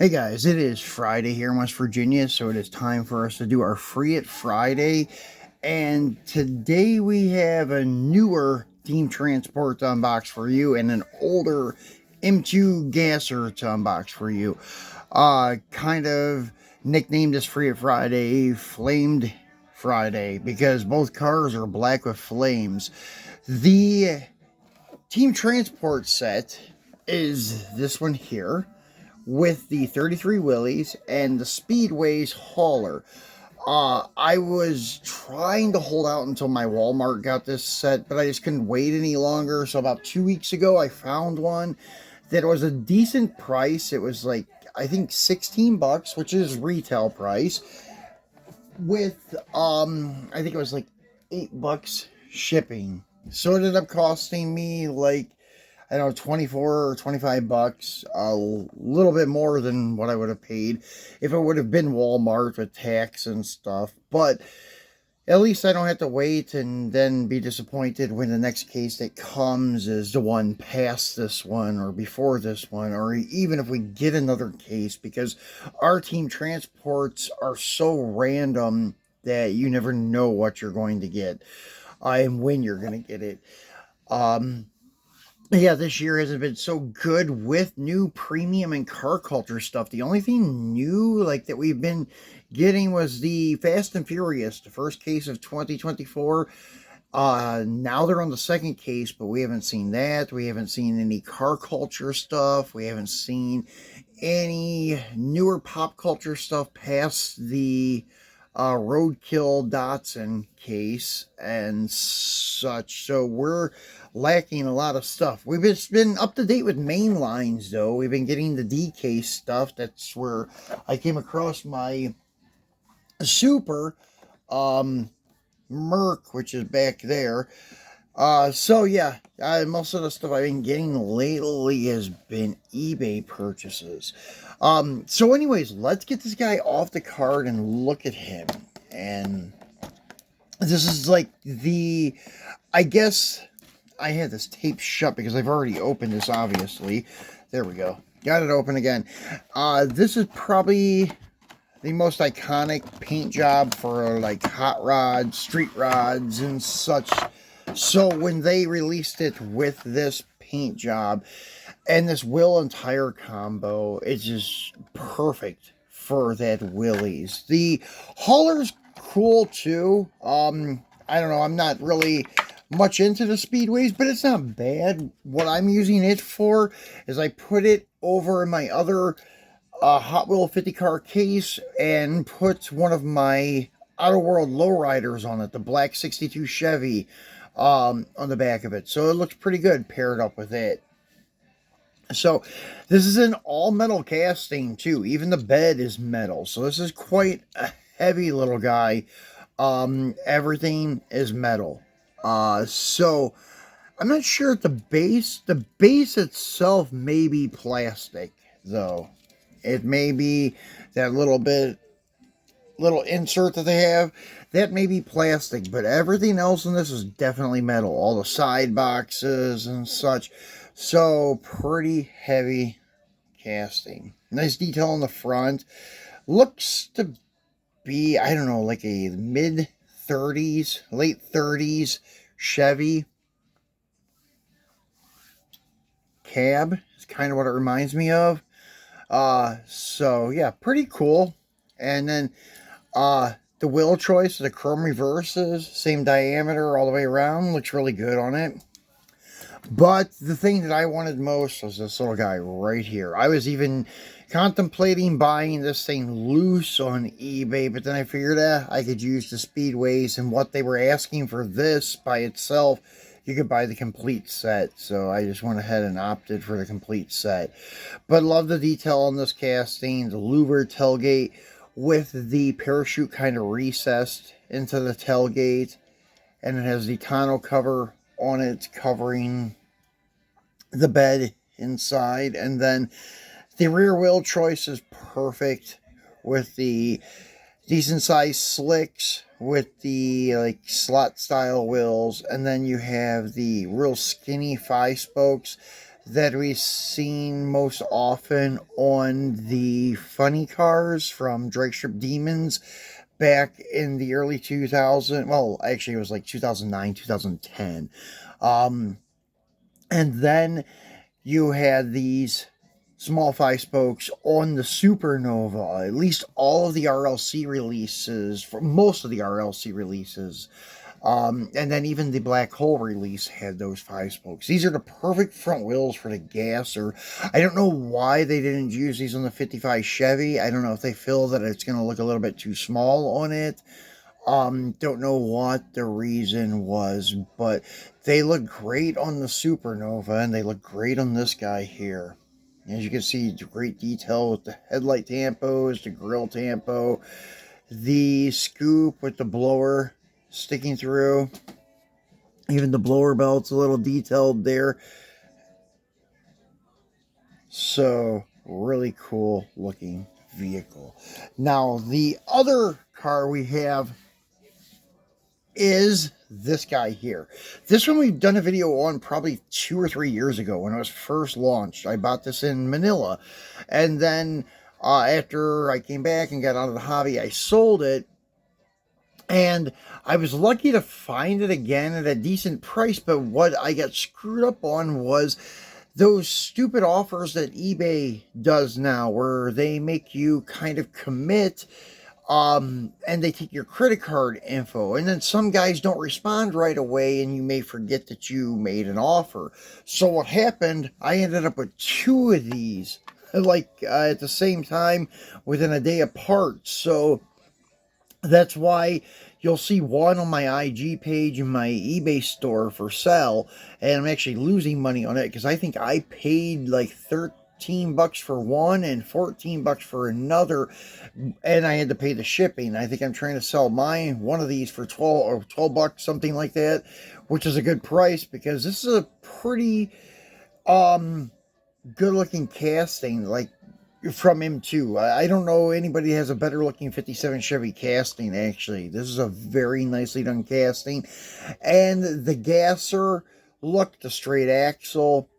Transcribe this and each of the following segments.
Hey guys, it is Friday here in West Virginia, so it is time for us to do our Free It Friday. And today we have a newer Team Transport to unbox for you and an older M2 Gasser to unbox for you. Kind of nicknamed this Free It Friday Flamed Friday because both cars are black with flames. The Team Transport set is this one here, with the 33 Willies and the Speedways hauler. I was trying to hold out until my Walmart got this set, but I just couldn't wait any longer. So about 2 weeks ago, I found one that was a decent price. It was like, I think 16 bucks, which is retail price, with I think it was like 8 bucks shipping. So it ended up costing me like, I don't know, 24 or 25 bucks, a little bit more than what I would have paid if it would have been Walmart with tax and stuff. But at least I don't have to wait and then be disappointed when the next case that comes is the one past this one or before this one, or even if we get another case, because our Team Transports are so random that you never know what you're going to get and when you're going to get it. Yeah, this year hasn't been so good with new premium and car culture stuff. The only thing new like that we've been getting was the Fast and Furious, the first case of 2024. Now they're on the second case, but we haven't seen that. We haven't seen any car culture stuff. We haven't seen any newer pop culture stuff past the Roadkill Datsun case and such. So we're lacking a lot of stuff. We've been up to date with main lines, though. We've been getting the Diecast stuff. That's where I came across my Super Merc, which is back there. So yeah, most of the stuff I've been getting lately has been eBay purchases. So anyways, let's get this guy off the card and look at him. And this is like I guess I had this tape shut because I've already opened this, obviously. There we go. Got it open again. This is probably the most iconic paint job for like hot rods, street rods, and such. So when they released it with this paint job and this wheel and tire combo, it's just perfect for that Willys. The hauler's cool too. I don't know, I'm not really much into the speedways, but it's not bad. What I'm using it for is I put it over my other Hot Wheel 50 car case and put one of my Outer World lowriders on it, the black 62 Chevy, on the back of it. So it looks pretty good paired up with it. So this is an all metal casting too. Even the bed is metal. So this is quite a heavy little guy. Everything is metal. So I'm not sure if the base itself may be plastic though. It may be that little insert that they have. That may be plastic, but everything else in this is definitely metal. All the side boxes and such. So, pretty heavy casting. Nice detail on the front. Looks to be, I don't know, like a mid-30s, late 30s Chevy cab. It's kind of what it reminds me of. So, yeah, pretty cool. And then, the wheel choice, the chrome reverses, same diameter all the way around, looks really good on it. But the thing that I wanted most was this little guy right here. I was even contemplating buying this thing loose on eBay, but then I figured I could use the speedways and what they were asking for this by itself. You could buy the complete set, so I just went ahead and opted for the complete set. But love the detail on this casting, the louver tailgate with the parachute kind of recessed into the tailgate, and it has the tonneau cover on it covering the bed inside, and then the rear wheel choice is perfect with the decent sized slicks with the like slot style wheels, and then you have the real skinny 5 spokes that we've seen most often on the funny cars from Drag Strip Demons back in the early 2000s. Well, actually, it was like 2009, 2010. Um, and then you had these small five spokes on the Supernova. At least all of the RLC releases, for most of the RLC releases, and then even the Black Hole release had those five spokes. These are the perfect front wheels for the Gasser. I don't know why they didn't use these on the 55 Chevy. I don't know if they feel that it's going to look a little bit too small on it. Don't know what the reason was, but they look great on the Supernova, and they look great on this guy here. As you can see, great detail with the headlight tampos, the grill tampo, the scoop with the blower sticking through. Even the blower belt's a little detailed there. So, really cool looking vehicle. Now, the other car we have is this guy here. This one we've done a video on probably 2 or 3 years ago when it was first launched. I bought this in Manila, and then after I came back and got out of the hobby, I sold it, and I was lucky to find it again at a decent price. But what I got screwed up on was those stupid offers that eBay does now, where they make you kind of commit, and they take your credit card info, and then some guys don't respond right away, and you may forget that you made an offer. So what happened, I ended up with 2 of these, like at the same time, within a day apart. So that's why you'll see one on my IG page and my eBay store for sale, and I'm actually losing money on it because I think I paid like $13 for one and $14 for another, and I had to pay the shipping. I think I'm trying to sell one of these for 12 bucks, something like that, which is a good price because this is a pretty good looking casting, like from him too. I don't know anybody has a better looking 57 Chevy casting. Actually, this is a very nicely done casting, and the gasser look, the straight axle,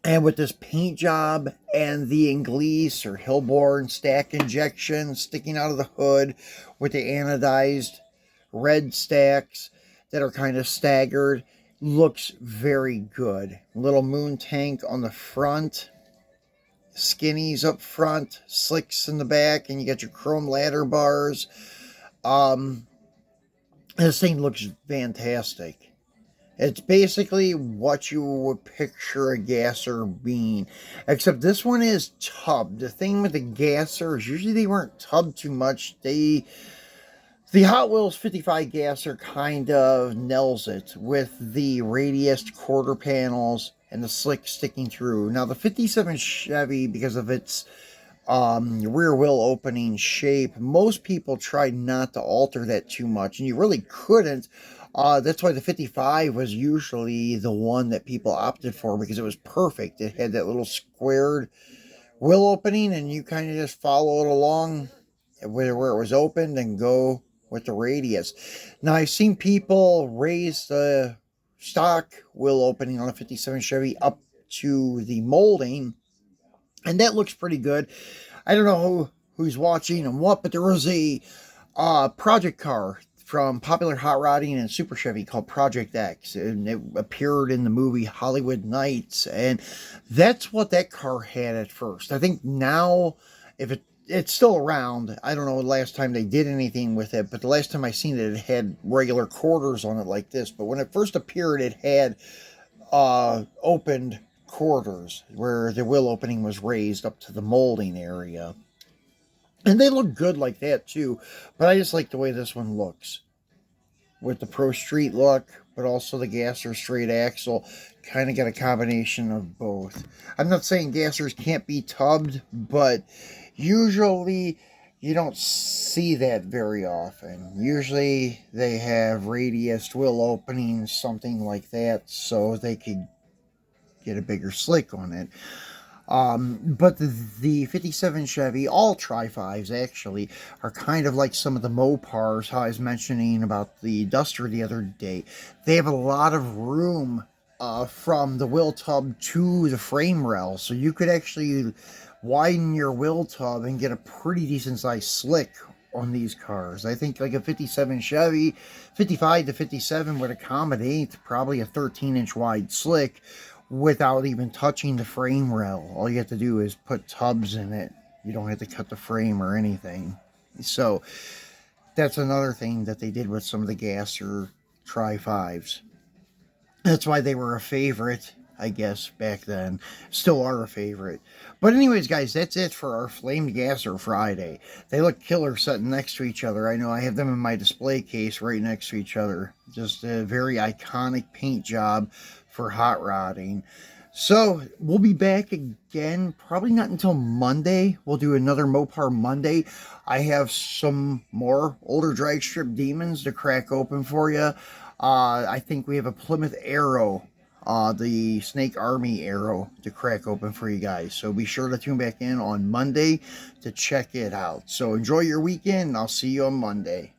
and with this paint job and the Inglese or Hillborn stack injection sticking out of the hood with the anodized red stacks that are kind of staggered, looks very good. Little moon tank on the front, skinnies up front, slicks in the back, and you got your chrome ladder bars. Um, this thing looks fantastic. It's basically what you would picture a gasser being, except this one is tubbed. The thing with the gassers, usually they weren't tubbed too much. The Hot Wheels 55 gasser kind of nails it with the radiused quarter panels and the slick sticking through. Now the 57 Chevy, because of its rear wheel opening shape, most people tried not to alter that too much, and you really couldn't. That's why the 55 was usually the one that people opted for, because it was perfect. It had that little squared wheel opening, and you kind of just follow it along where it was opened and go with the radius. Now, I've seen people raise the stock wheel opening on a 57 Chevy up to the molding, and that looks pretty good. I don't know who's watching and what, but there was a project car from Popular Hot Rodding and Super Chevy called Project X, and it appeared in the movie Hollywood Nights, and that's what that car had at first. I think now, if it's still around, I don't know the last time they did anything with it, but the last time I seen it, it had regular quarters on it like this. But when it first appeared, it had opened quarters where the wheel opening was raised up to the molding area. And they look good like that too, but I just like the way this one looks with the Pro Street look, but also the gasser straight axle. Kind of got a combination of both. I'm not saying gassers can't be tubbed, but usually you don't see that very often. Usually they have radius wheel openings, something like that, so they could get a bigger slick on it. But the 57 Chevy, all Tri-5s actually, are kind of like some of the Mopars, how I was mentioning about the Duster the other day. They have a lot of room from the wheel tub to the frame rail. So you could actually widen your wheel tub and get a pretty decent sized slick on these cars. I think like a 57 Chevy, 55 to 57 would accommodate probably a 13-inch wide slick without even touching the frame rail. All you have to do is put tubs in it. You don't have to cut the frame or anything. So that's another thing that they did with some of the Gasser Tri-5s. That's why they were a favorite, I guess, back then. Still are a favorite. But anyways, guys, that's it for our Flamed Gasser Friday. They look killer sitting next to each other. I know I have them in my display case right next to each other. Just a very iconic paint job for hot rodding. So, we'll be back again, probably not until Monday. We'll do another Mopar Monday. I have some more older drag strip demons to crack open for you. I think we have a Plymouth Arrow, the Snake Army Arrow, to crack open for you guys. So be sure to tune back in on Monday to check it out. So enjoy your weekend, and I'll see you on Monday.